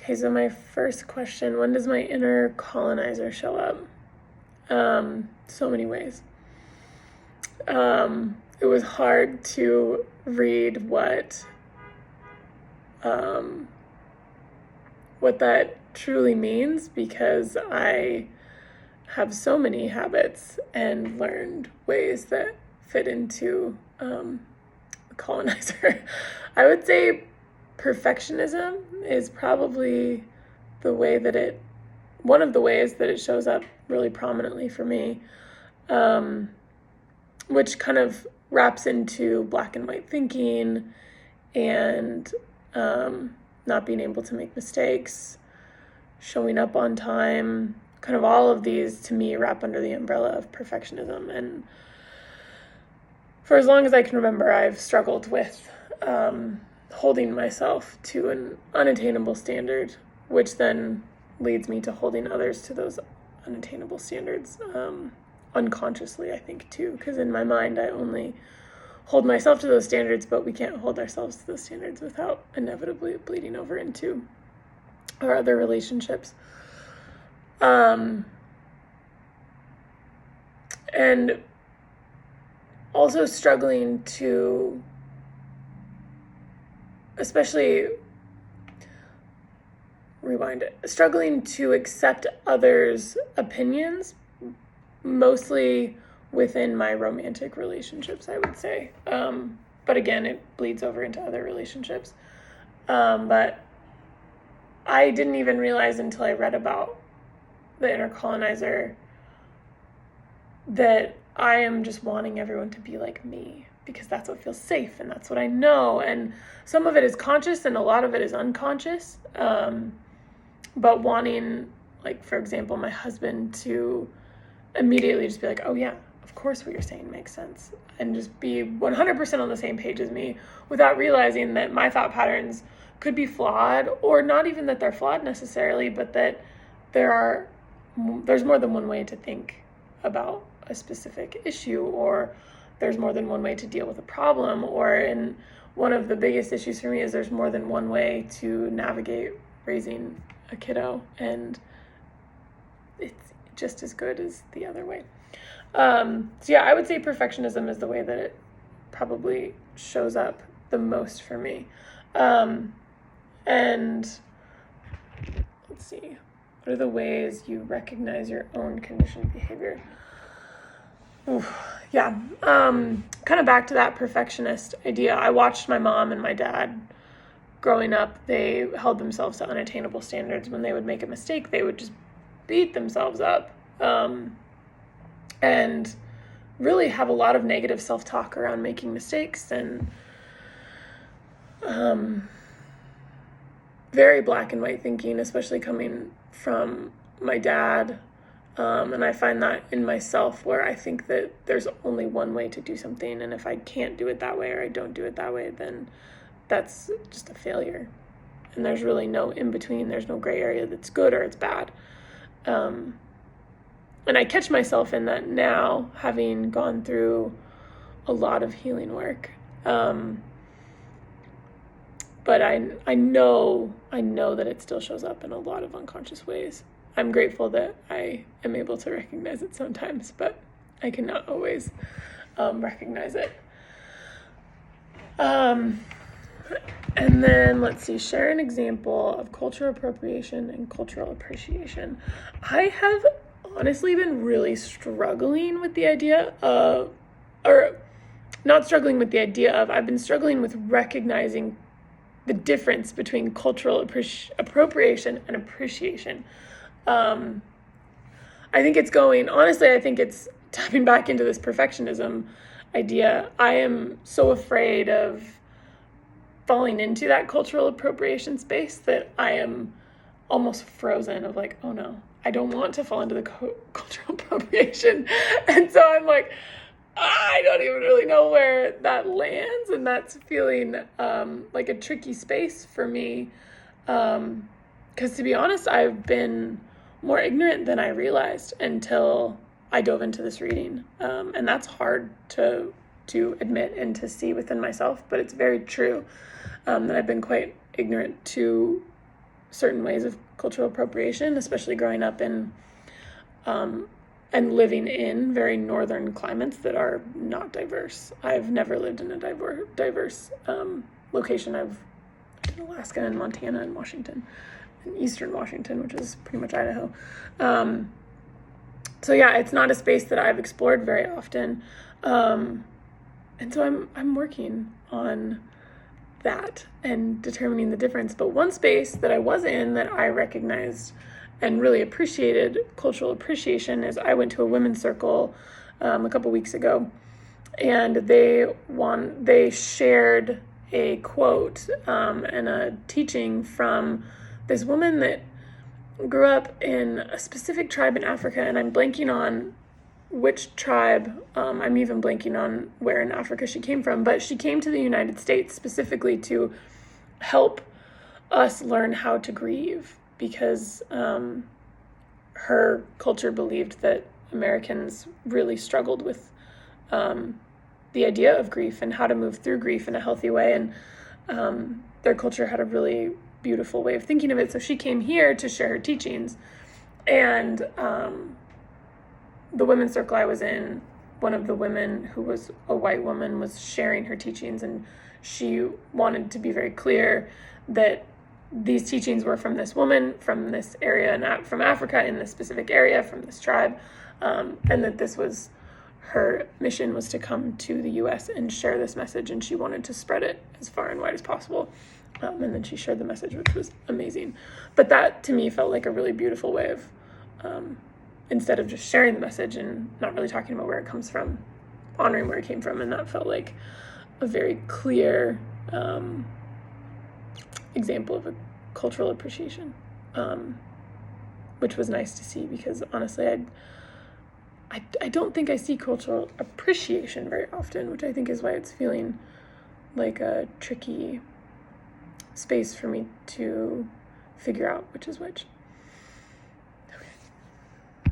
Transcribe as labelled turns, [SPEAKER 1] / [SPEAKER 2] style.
[SPEAKER 1] Okay, so my first question, when does my inner colonizer show up? So many ways. It was hard to read what that truly means, because I have so many habits and learned ways that fit into colonizer. I would say perfectionism is probably one of the ways that it shows up really prominently for me, which kind of wraps into black and white thinking and not being able to make mistakes, showing up on time. Kind of all of these, to me, wrap under the umbrella of perfectionism. And for as long as I can remember, I've struggled with holding myself to an unattainable standard, which then leads me to holding others to those unattainable standards, unconsciously, I think, too, because in my mind, I only hold myself to those standards, but we can't hold ourselves to those standards without inevitably bleeding over into our other relationships. And also struggling to, struggling to accept others' opinions, mostly within my romantic relationships, I would say. But again, it bleeds over into other relationships. But I didn't even realize until I read about the inner colonizer that I am just wanting everyone to be like me, because that's what feels safe and that's what I know. And some of it is conscious and a lot of it is unconscious. But wanting, like, for example, my husband to immediately just be like, oh yeah, of course what you're saying makes sense, and just be 100% on the same page as me, without realizing that my thought patterns could be flawed, or not even that they're flawed necessarily, but that there's more than one way to think about a specific issue, or there's more than one way to deal with a problem, and one of the biggest issues for me is there's more than one way to navigate raising a kiddo, and it's just as good as the other way. So yeah, I would say perfectionism is the way that it probably shows up the most for me. And let's see, what are the ways you recognize your own conditioned behavior? Yeah, kind of back to that perfectionist idea. I watched my mom and my dad growing up. They held themselves to unattainable standards. When they would make a mistake, they would just beat themselves up, and really have a lot of negative self-talk around making mistakes, and very black and white thinking, especially coming from my dad. And I find that in myself, where I think that there's only one way to do something, and if I can't do it that way, or I don't do it that way, then that's just a failure. And there's really no in between. There's no gray area that's good or it's bad. And I catch myself in that now, having gone through a lot of healing work. But I know that it still shows up in a lot of unconscious ways. I'm grateful that I am able to recognize it sometimes, but I cannot always recognize it. And then let's see, share an example of cultural appropriation and cultural appreciation. I have honestly been really struggling with the idea of, or not struggling with the idea of, I've been struggling with recognizing the difference between cultural appropriation and appreciation. I think it's tapping back into this perfectionism idea. I am so afraid of falling into that cultural appropriation space that I am almost frozen of like, oh no, I don't want to fall into the cultural appropriation. And so I'm like, I don't even really know where that lands, and that's feeling like a tricky space for me. Because to be honest, I've been more ignorant than I realized until I dove into this reading. And that's hard to admit and to see within myself, but it's very true that I've been quite ignorant to certain ways of cultural appropriation, especially growing up in and living in very northern climates that are not diverse. I've never lived in a diverse location. I've lived in Alaska and Montana and Washington, and eastern Washington, which is pretty much Idaho. So yeah, it's not a space that I've explored very often. And so I'm working on that and determining the difference. But one space that I was in that I recognized and really appreciated cultural appreciation is I went to a women's circle a couple weeks ago, and they shared a quote and a teaching from this woman that grew up in a specific tribe in Africa, and I'm blanking on which tribe. I'm even blanking on where in Africa she came from, but she came to the United States specifically to help us learn how to grieve, because her culture believed that Americans really struggled with the idea of grief and how to move through grief in a healthy way, and their culture had a really beautiful way of thinking of it. So she came here to share her teachings, and the women's circle I was in, one of the women, who was a white woman, was sharing her teachings, and she wanted to be very clear that these teachings were from this woman, from this area, and from Africa, in this specific area, from this tribe, and that this was her mission, was to come to the U.S. and share this message, and she wanted to spread it as far and wide as possible. And then she shared the message, which was amazing. But that, to me, felt like a really beautiful way of, instead of just sharing the message and not really talking about where it comes from, honoring where it came from. And that felt like a very clear example of a cultural appreciation, which was nice to see, because honestly, I don't think I see cultural appreciation very often, which I think is why it's feeling like a tricky space for me to figure out which is which.